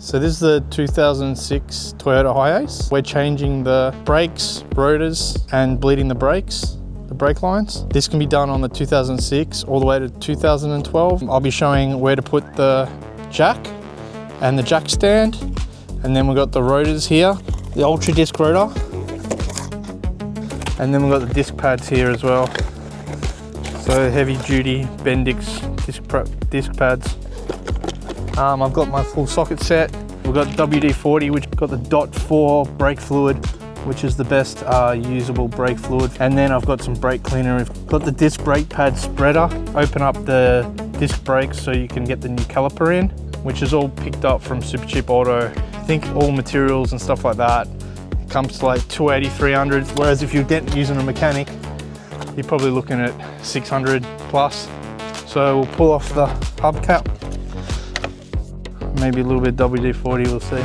So this is the 2006 Toyota Hiace. We're changing the brakes, rotors, and bleeding the brakes, the brake lines. This can be done on the 2006 all the way to 2012. I'll be showing where to put the jack and the jack stand. And then we've got the rotors here, the ultra disc rotor. And then we've got the disc pads here as well. So heavy duty Bendix disc pads. I've got my full socket set. We've got WD-40, which got the .4 brake fluid, which is the best usable brake fluid. And then I've got some brake cleaner. We've got the disc brake pad spreader. Open up the disc brakes so you can get the new caliper in, which is all picked up from Super Cheap Auto. I think all materials and stuff like that, it comes to like 280, 300. Whereas if you're using a mechanic, you're probably looking at 600 plus. So we'll pull off the hubcap. Maybe a little bit WD-40, we'll see.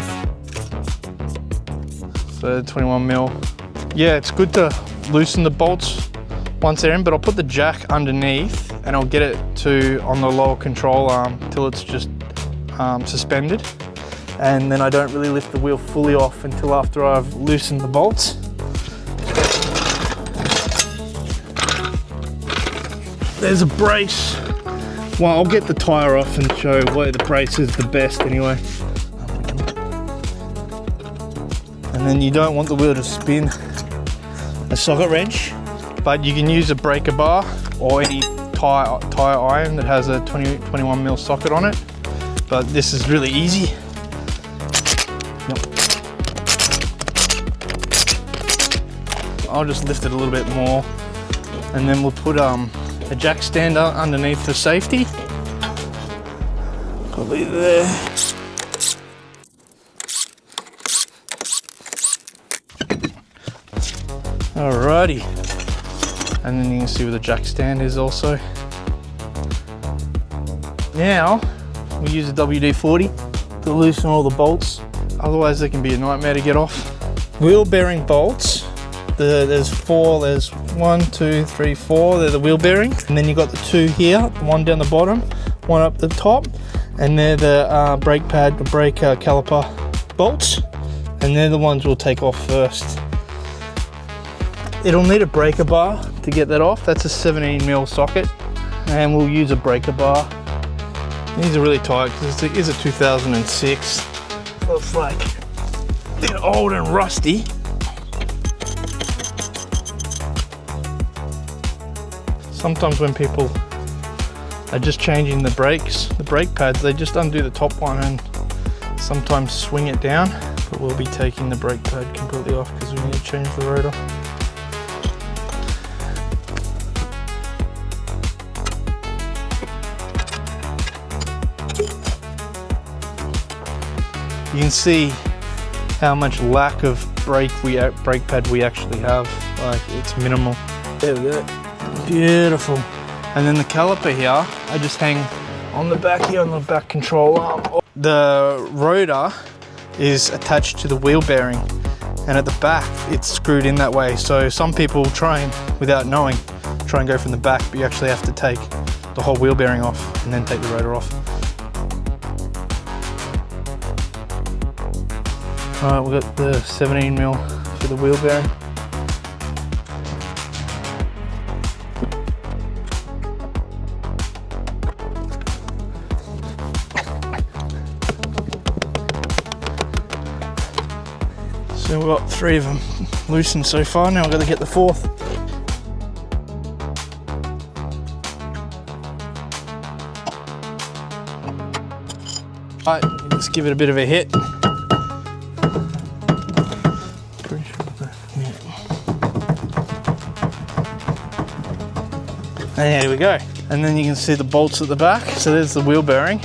So 21 mil. Yeah, it's good to loosen the bolts once they're in, but I'll put the jack underneath and I'll get it to on the lower control arm till it's just suspended. And then I don't really lift the wheel fully off until after I've loosened the bolts. There's a brace. Well, I'll get the tire off and show where the brace is the best anyway. And then you don't want the wheel to spin. A socket wrench, but you can use a breaker bar or any tire iron that has a 21 mil socket on it. But this is really easy. I'll just lift it a little bit more, and then we'll put a jack stand underneath for safety. Probably there. Alrighty. And then you can see where the jack stand is also. Now, we use a WD-40 to loosen all the bolts. Otherwise they can be a nightmare to get off. Wheel bearing bolts. There's four, there's 1, 2, 3, 4, they're the wheel bearings. And then you've got the two here, one down the bottom, one up the top. And they're the brake pad, the brake caliper bolts. And they're the ones we'll take off first. It'll need a breaker bar to get that off. That's a 17 mil socket. And we'll use a breaker bar. These are really tight because it is a 2006. Looks like they're old and rusty. Sometimes when people are just changing the brakes, the brake pads, they just undo the top one and sometimes swing it down. But we'll be taking the brake pad completely off because we need to change the rotor. You can see how much lack of brake pad we actually have. Like, it's minimal. There we go. Beautiful. And then the caliper here, I just hang on the back here on the back control arm. The rotor is attached to the wheel bearing, and at the back it's screwed in that way. So some people try and, without knowing, try and go from the back, but you actually have to take the whole wheel bearing off and then take the rotor off. Alright, we've got the 17 mil for the wheel bearing. So we've got 3 of them loosened so far. Now we've got to get the 4th. Alright, let's give it a bit of a hit. And there we go. And then you can see the bolts at the back. So there's the wheel bearing.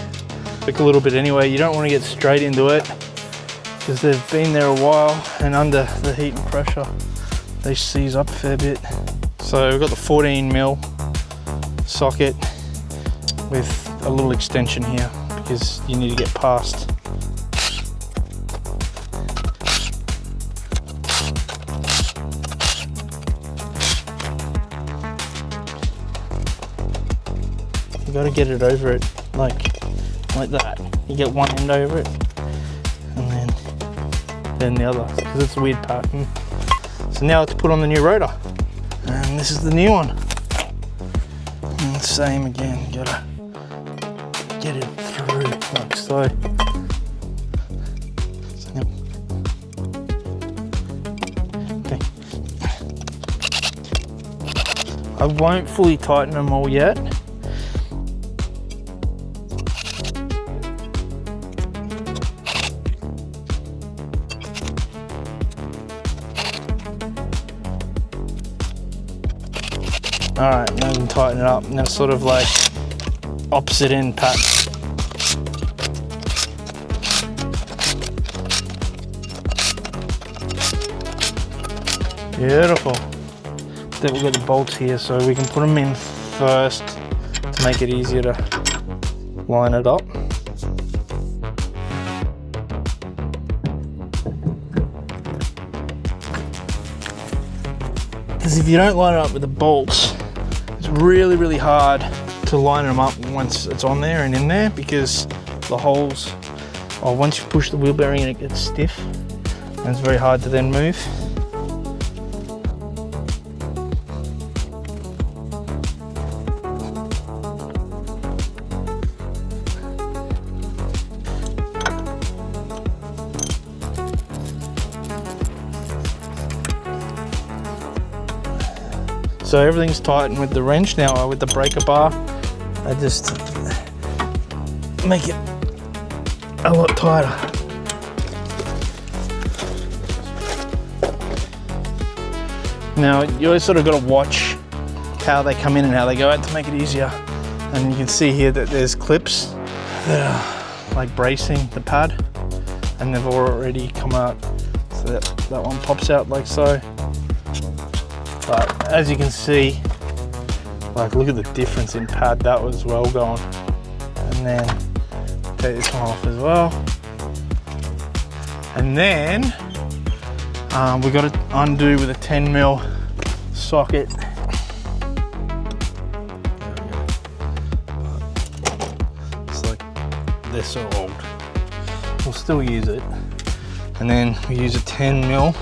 Took a little bit anyway. You don't want to get straight into it because they've been there a while, and under the heat and pressure they seize up a fair bit. So we've got the 14 mil socket with a little extension here because you need to get past. You got to get it over it like that. You get one end over it, than the other because it's a weird pattern. So now let's put on the new rotor. And this is the new one. And same again, gotta get it through like so. Okay. I won't fully tighten them all yet. All right, now we can tighten it up. Now sort of like opposite end pattern. Beautiful. Then we've got the bolts here, so we can put them in first to make it easier to line it up. Because if you don't line it up with the bolts, it's really, really hard to line them up once it's on there and in there, because the holes, once you push the wheel bearing in, it gets stiff and it's very hard to then move. So everything's tightened with the wrench. Now with the breaker bar, I just make it a lot tighter. Now you always sort of got to watch how they come in and how they go out to make it easier. And you can see here that there's clips that are like bracing the pad, and they've already come out. So that one pops out like so. But as you can see, like look at the difference in pad. That was well gone. And then take this one off as well. And then we've got to undo with a 10mm socket. It's like they're so old. We'll still use it. And then we use a 10mm.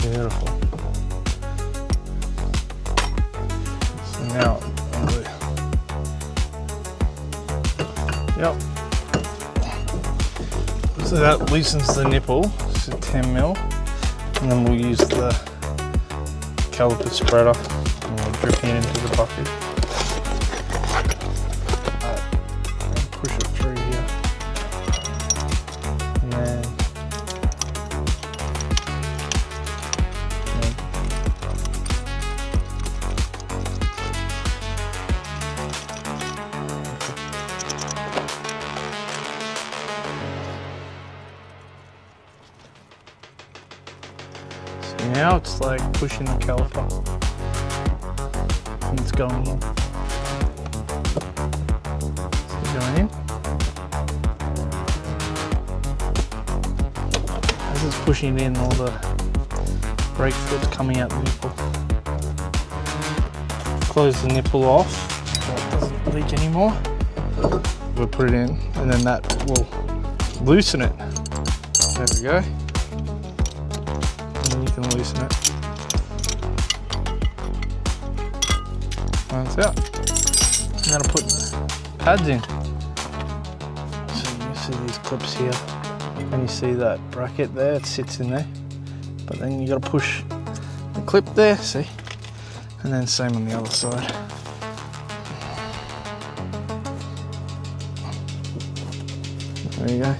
Beautiful. So now, yep. So that loosens the nipple. It's a 10mm, and then we'll use the caliper spreader and we'll drip it into the bucket. And push it through here, and then. Now it's like pushing the caliper and it's going in. It's going in. As it's pushing it in, all the brake fluid's coming out the nipple. Close the nipple off so it doesn't leak anymore. We'll put it in and then that will loosen it. There we go. You can loosen it. That's out. I'm going to put the pads in. So you see these clips here, and you see that bracket there, it sits in there. But then you got to push the clip there, see? And then same on the other side. There you go.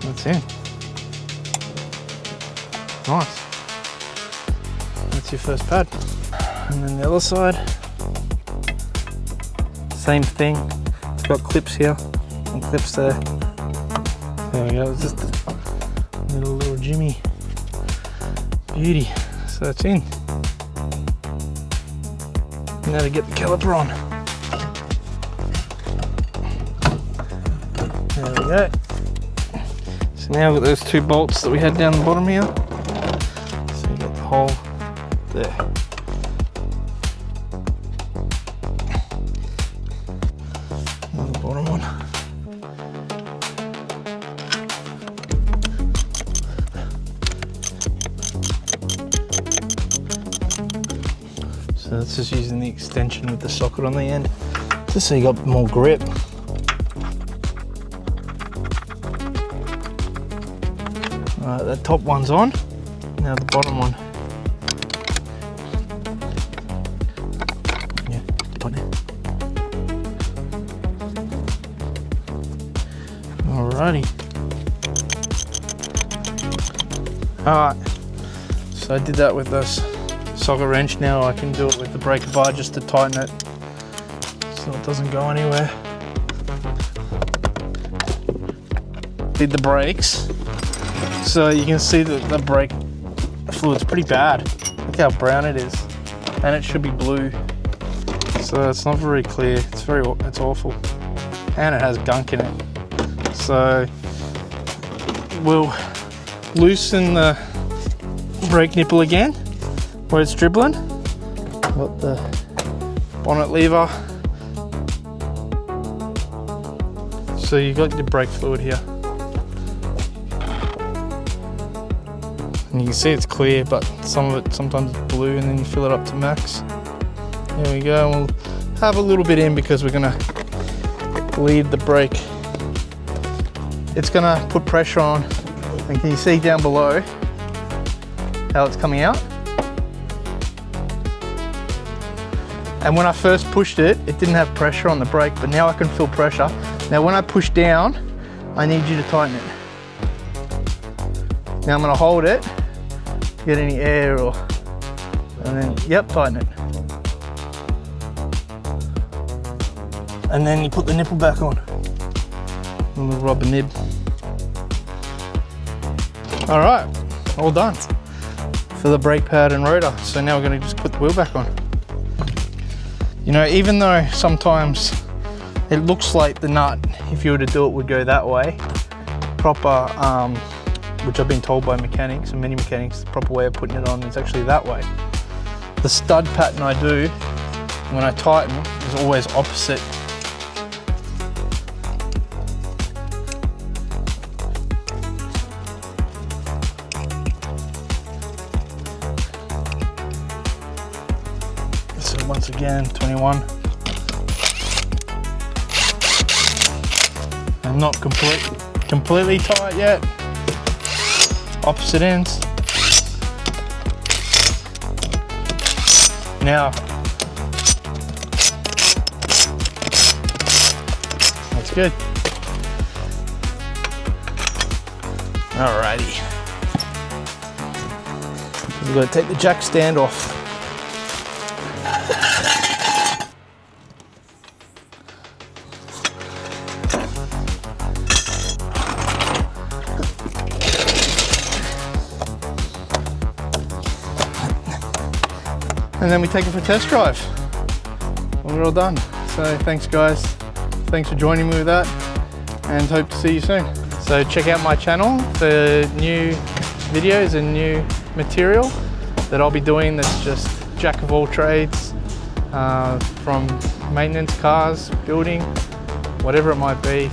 That's in. Nice. That's your first pad. And then the other side, same thing. It's got clips here and clips there. There we go. It's just a little Jimmy beauty. So that's in. Now to get the caliper on. There we go. So now we've got those two bolts that we had down the bottom here. So you got the hole there. So it's just using the extension with the socket on the end, just so you got more grip. Alright, that top one's on. Now the bottom one. Yeah, tighten it. Alrighty. Alright, so I did that with this socket wrench. Now I can do it with the BrakeRepair just to tighten it so it doesn't go anywhere. Did the brakes. So you can see that the brake fluid's pretty bad. Look how brown it is. And it should be blue. So it's not very clear. It's awful. And it has gunk in it. So we'll loosen the brake nipple again where it's dribbling. Got the bonnet lever. So you got your brake fluid here. And you can see it's clear, but some of it sometimes it's blue, and then you fill it up to max. There we go. We'll have a little bit in because we're gonna bleed the brake. It's gonna put pressure on, and can you see down below how it's coming out? And when I first pushed it, it didn't have pressure on the brake, but now I can feel pressure. Now when I push down, I need you to tighten it. Now I'm gonna hold it, get any air and then, yep, tighten it. And then you put the nipple back on. A little rubber nib. All right, all done for the brake pad and rotor. So now we're gonna just put the wheel back on. You know, even though sometimes it looks like the nut, if you were to do it, would go that way, proper, which I've been told by mechanics and many mechanics, the proper way of putting it on is actually that way. The stud pattern I do when I tighten is always opposite. So once again, 21. I'm not completely tight yet. Opposite ends. Now, that's good. Alrighty. We've got to take the jack stand off. And then we take it for a test drive. And we're all done. So thanks guys. Thanks for joining me with that, and hope to see you soon. So check out my channel for new videos and new material that I'll be doing that's just jack of all trades, from maintenance, cars, building, whatever it might be.